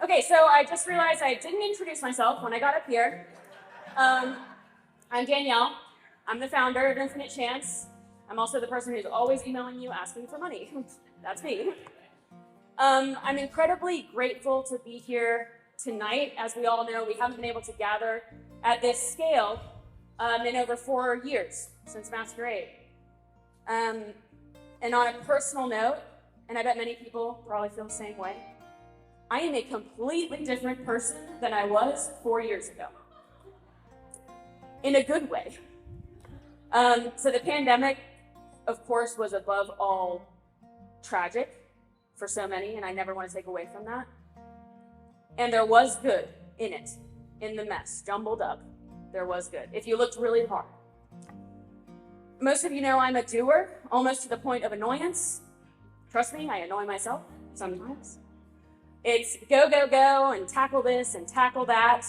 Okay, so I just realized I didn't introduce myself when I got up here. I'm Danielle. I'm the founder of Infinite Chance. I'm also the person who's always emailing you asking for money. That's me. I'm incredibly grateful to be here tonight. As we all know, we haven't been able to gather at this scale in over 4 years since Masquerade. And on a personal note, and I bet many people probably feel the same way, I am a completely different person than I was 4 years ago. In a good way. So the pandemic, of course, was above all tragic for so many, and I never want to take away from that. And there was good in it, in the mess, jumbled up. There was good, if you looked really hard. Most of you know I'm a doer, almost to the point of annoyance. Trust me, I annoy myself sometimes. It's go, go, go, and tackle this and tackle that.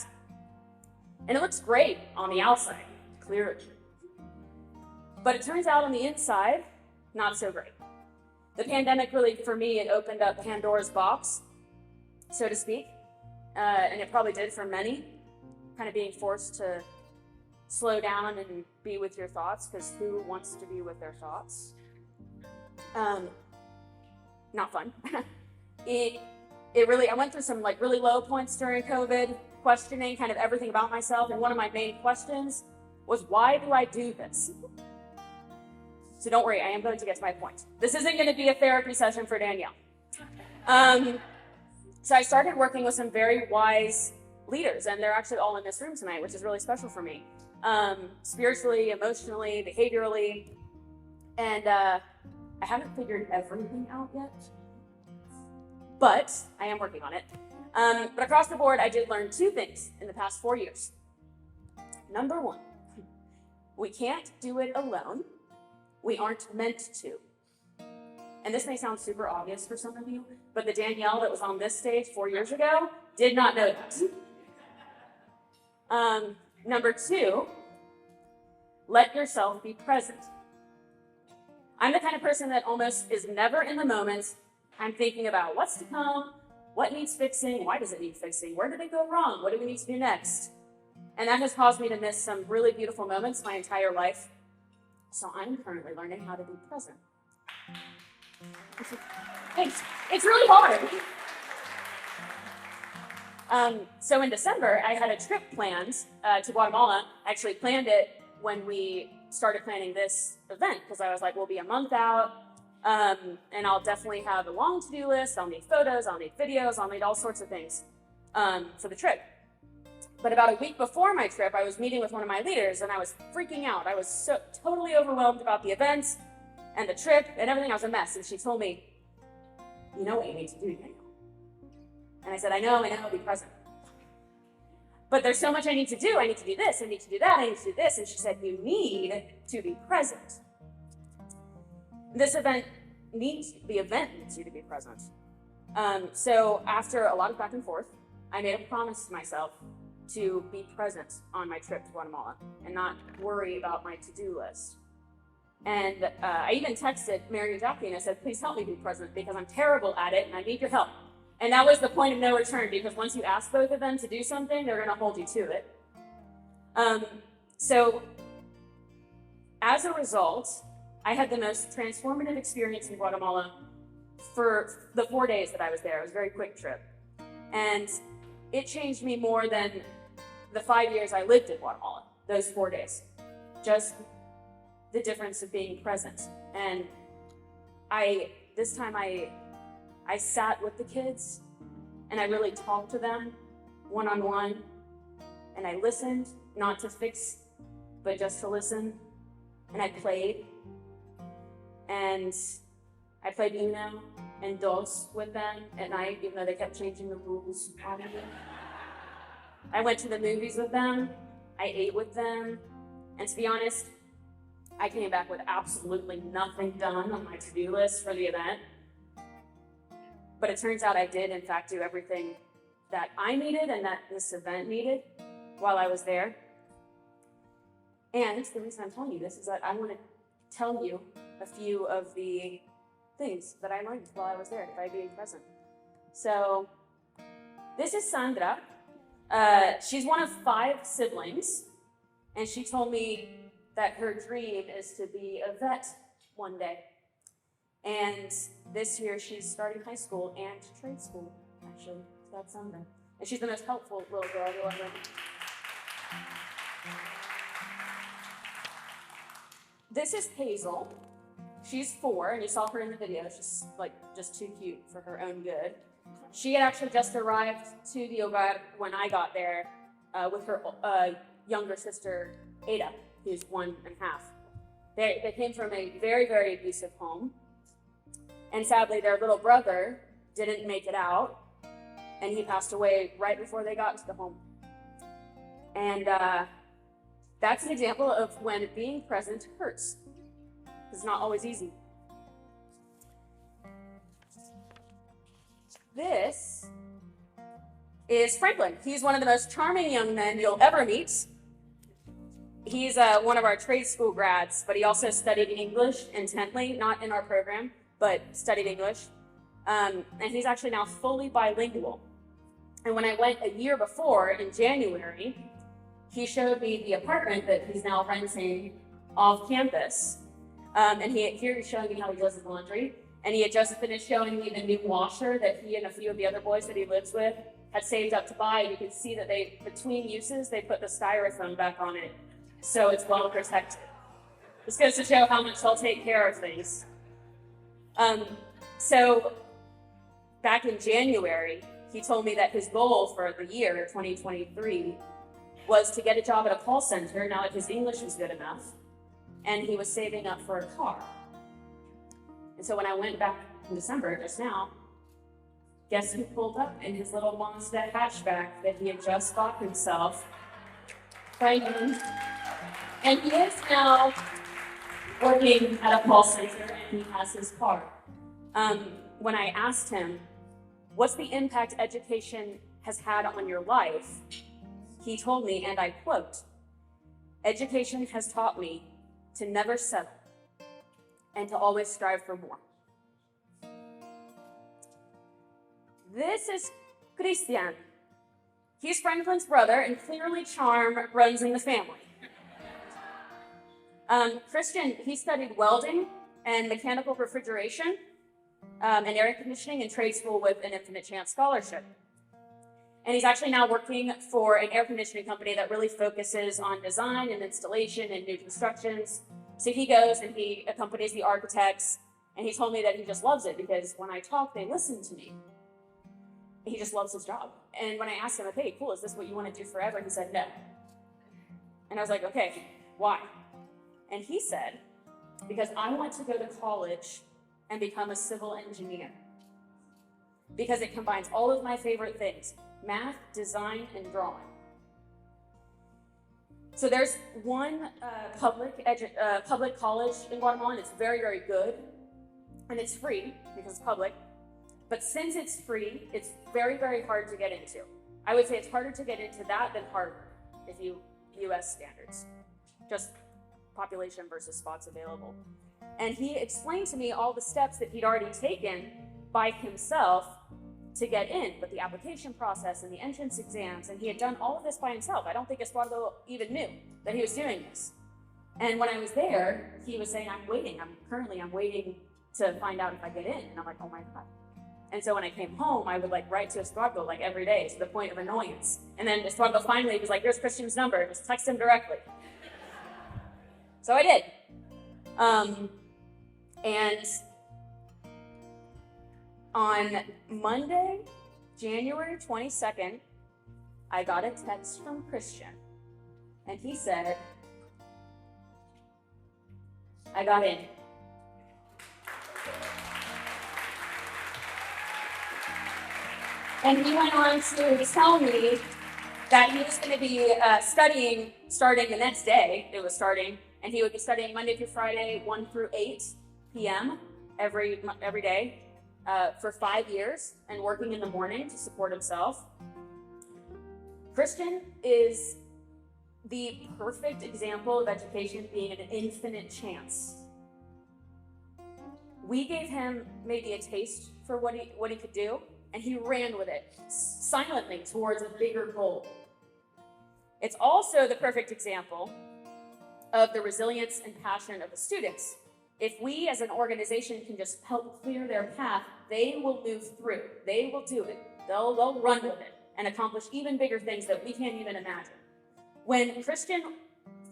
And it looks great on the outside, clearly. But it turns out on the inside, not so great. The pandemic really, for me, it opened up Pandora's box, so to speak. And it probably did for many, kind of being forced to slow down and be with your thoughts, because who wants to be with their thoughts? Not fun. I went through some really low points during COVID, questioning kind of everything about myself. And one of my main questions was, why do I do this? So don't worry, I am going to get to my point. This isn't going to be a therapy session for Danielle. So I started working with some very wise leaders, and they're actually all in this room tonight, which is really special for me. Spiritually, emotionally, behaviorally. And I haven't figured everything out yet, but I am working on it. But across the board, I did learn 2 things in the past 4 years. Number 1, we can't do it alone. We aren't meant to. And this may sound super obvious for some of you, but the Danielle that was on this stage 4 years ago did not know that. Number 2, let yourself be present. I'm the kind of person that almost is never in the moment. I'm thinking about what's to come, what needs fixing, why does it need fixing, where did it go wrong, what do we need to do next? And that has caused me to miss some really beautiful moments my entire life. So I'm currently learning how to be present. Thanks. It's really hard. So in December, I had a trip planned to Guatemala. I actually planned it when we started planning this event, because I was like, we'll be a month out, and I'll definitely have a long to-do list. I'll need photos, I'll need videos, I'll need all sorts of things for the trip. But about a week before my trip, I was meeting with one of my leaders, and I was freaking out. I was so totally overwhelmed about the event and the trip and everything. I was a mess. And she told me, you know what you need to do, Danielle. And I said, I know, be present. But there's so much I need to do. I need to do this, I need to do that, I need to do this. And she said, you need to be present. The event needs you to be present. So after a lot of back and forth, I made a promise to myself to be present on my trip to Guatemala and not worry about my to-do list. And I even texted Mary and Jackie and I said, please help me be present, because I'm terrible at it and I need your help. And that was the point of no return, because once you ask both of them to do something, they're going to hold you to it. So as a result, I had the most transformative experience in Guatemala for the 4 days that I was there. It was a very quick trip. And it changed me more than the 5 years I lived in Guatemala, those 4 days. Just the difference of being present. And this time I sat with the kids and I really talked to them one-on-one, and I listened, not to fix, but just to listen. And I played. And I played Uno and Dos with them at night, even though they kept changing the rules on me. I went to the movies with them. I ate with them. And to be honest, I came back with absolutely nothing done on my to-do list for the event. But it turns out I did, in fact, do everything that I needed and that this event needed while I was there. And the reason I'm telling you this is that I want to tell you a few of the things that I learned while I was there by being present. So this is Sandra. She's one of 5 siblings, and she told me that her dream is to be a vet one day. And this year she's starting high school and trade school, actually. So that's Sandra. And she's the most helpful little girl you'll ever meet. This is Hazel. She's 4, and you saw her in the video. She's just too cute for her own good. She had actually just arrived to the hogar when I got there with her younger sister, Ada, who's 1.5. They came from a very, very abusive home. And sadly, their little brother didn't make it out, and he passed away right before they got to the home. And that's an example of when being present hurts. It's not always easy. This is Franklin. He's one of the most charming young men you'll ever meet. He's one of our trade school grads, but he also studied English intently, not in our program, but studied English. And he's actually now fully bilingual. And when I went a year before, in January, he showed me the apartment that he's now renting off campus. And here he's showing me how he does his laundry. And he had just finished showing me the new washer that he and a few of the other boys that he lives with had saved up to buy. You can see that between uses, they put the styrofoam back on it, so it's well protected. This goes to show how much they'll take care of things. So back in January, he told me that his goal for the year 2023 was to get a job at a call center now that his English was good enough, and he was saving up for a car. And so when I went back in December, just now, guess who pulled up in his little Mazda hatchback that he had just bought himself? Franklin. And he is now working at a call center, and he has his car. When I asked him, what's the impact education has had on your life? He told me, and I quote, "Education has taught me to never settle and to always strive for more." This is Christian. He's Franklin's brother, and clearly charm runs in the family. Christian, he studied welding and mechanical refrigeration and air conditioning in trade school with an Infinite Chance scholarship. And he's actually now working for an air conditioning company that really focuses on design and installation and new constructions. So he goes and he accompanies the architects, and he told me that he just loves it because when I talk, they listen to me. He just loves his job. And when I asked him, okay, cool, is this what you want to do forever? He said, no. And I was like, okay, why? And he said, because I want to go to college and become a civil engineer. Because it combines all of my favorite things: math, design, and drawing. So there's one public college in Guatemala, and it's very, very good. And it's free because it's public. But since it's free, it's very, very hard to get into. I would say it's harder to get into that than Harvard, if you US standards. Just population versus spots available. And he explained to me all the steps that he'd already taken by himself to get in, but the application process and the entrance exams, and he had done all of this by himself. I don't think Eduardo even knew that he was doing this. And when I was there, he was saying, I'm waiting to find out if I get in. And I'm like, oh my God. And so when I came home, I would write to Eduardo every day to the point of annoyance. And then Eduardo finally was like, here's Christian's number, just text him directly. So I did. And on Monday, January 22nd, I got a text from Christian, and he said, I got in. And he went on to tell me that he was going to be studying starting the next day. It was starting, and he would be studying Monday through Friday, 1 through 8 p.m. every day for 5 years, and working in the morning to support himself. Christian is the perfect example of education being an infinite chance. We gave him maybe a taste for what he could do, and he ran with it silently towards a bigger goal. It's also the perfect example of the resilience and passion of the students. If we as an organization can just help clear their path, they will move through. They will do it. They'll run with it and accomplish even bigger things that we can't even imagine. When Christian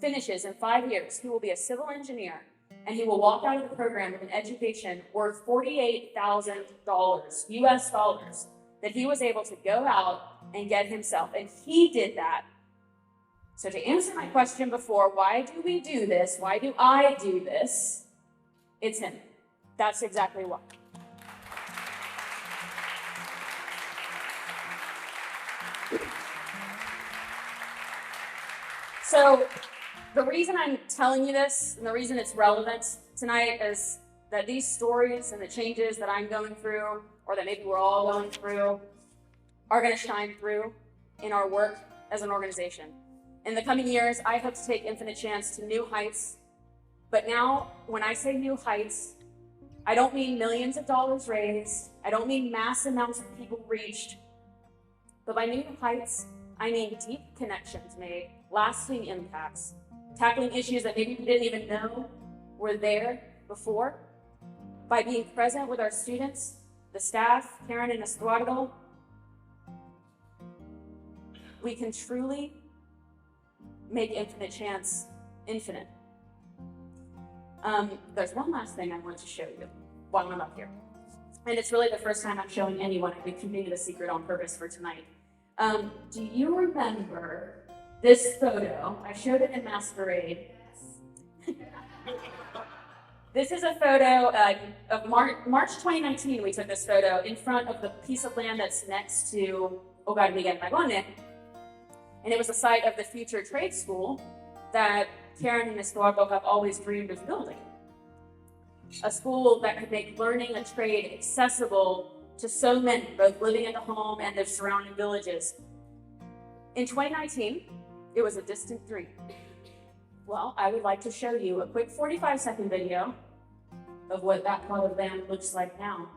finishes in 5 years, he will be a civil engineer, and he will walk out of the program with an education worth $48,000 US dollars that he was able to go out and get himself. And he did that. So to answer my question before, why do we do this? Why do I do this? It's him. That's exactly why. So the reason I'm telling you this, and the reason it's relevant tonight, is that these stories and the changes that I'm going through, or that maybe we're all going through, are going to shine through in our work as an organization. In the coming years, I hope to take Infinite Chance to new heights. But now, when I say new heights, I don't mean millions of dollars raised. I don't mean mass amounts of people reached. But by new heights, I mean deep connections made, lasting impacts, tackling issues that maybe we didn't even know were there before. By being present with our students, the staff, Karen and Estuardo, we can truly make Infinite Chance infinite. There's one last thing I want to show you while I'm up here. And it's really the first time I'm showing anyone. I've been keeping it a secret on purpose for tonight. Do you remember this photo? I showed it in Masquerade. This is a photo of March 2019. We took this photo in front of the piece of land that's next to Hogar Miguel Magone. And it was the site of the future trade school that Karen and Estuardo have always dreamed of building. A school that could make learning a trade accessible to so many, both living in the home and the surrounding villages. In 2019, it was a distant dream. Well, I would like to show you a quick 45-second video of what that plot of land looks like now.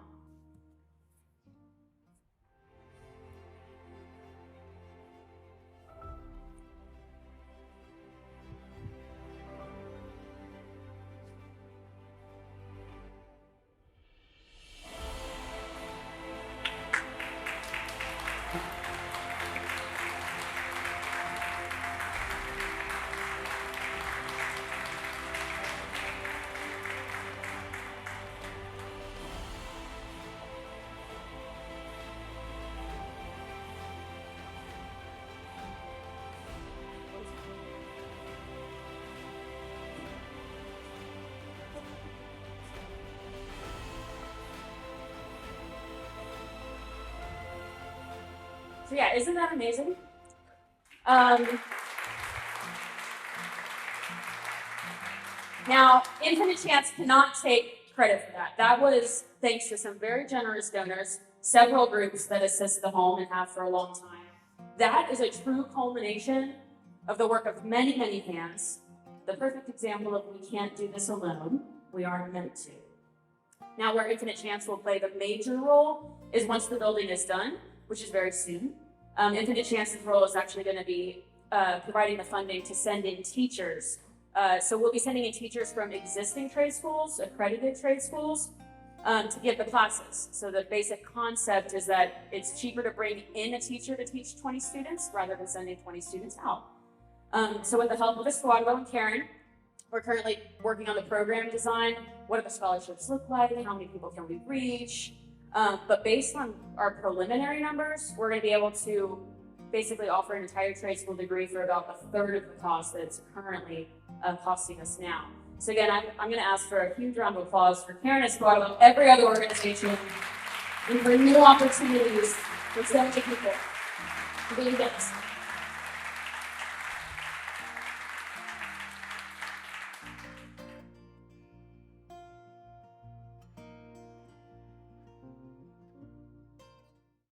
So yeah, isn't that amazing? Now, Infinite Chance cannot take credit for that. That was thanks to some very generous donors, several groups that assist the home and have for a long time. That is a true culmination of the work of many, many hands. The perfect example of we can't do this alone. We aren't meant to. Now, where Infinite Chance will play the major role is once the building is done, which is very soon. Infinite Chance's role is actually going to be providing the funding to send in teachers. So we'll be sending in teachers from existing trade schools, accredited trade schools, to give the classes. So the basic concept is that it's cheaper to bring in a teacher to teach 20 students rather than sending 20 students out. So with the help of Estuardo and Karen, we're currently working on the program design. What do the scholarships look like? How many people can we reach? But based on our preliminary numbers, we're going to be able to basically offer an entire trade school degree for about a third of the cost that it's currently costing us now. So again, I'm going to ask for a huge round of applause for Karen and Estuardo, every other organization, and for new opportunities for so many people to be against.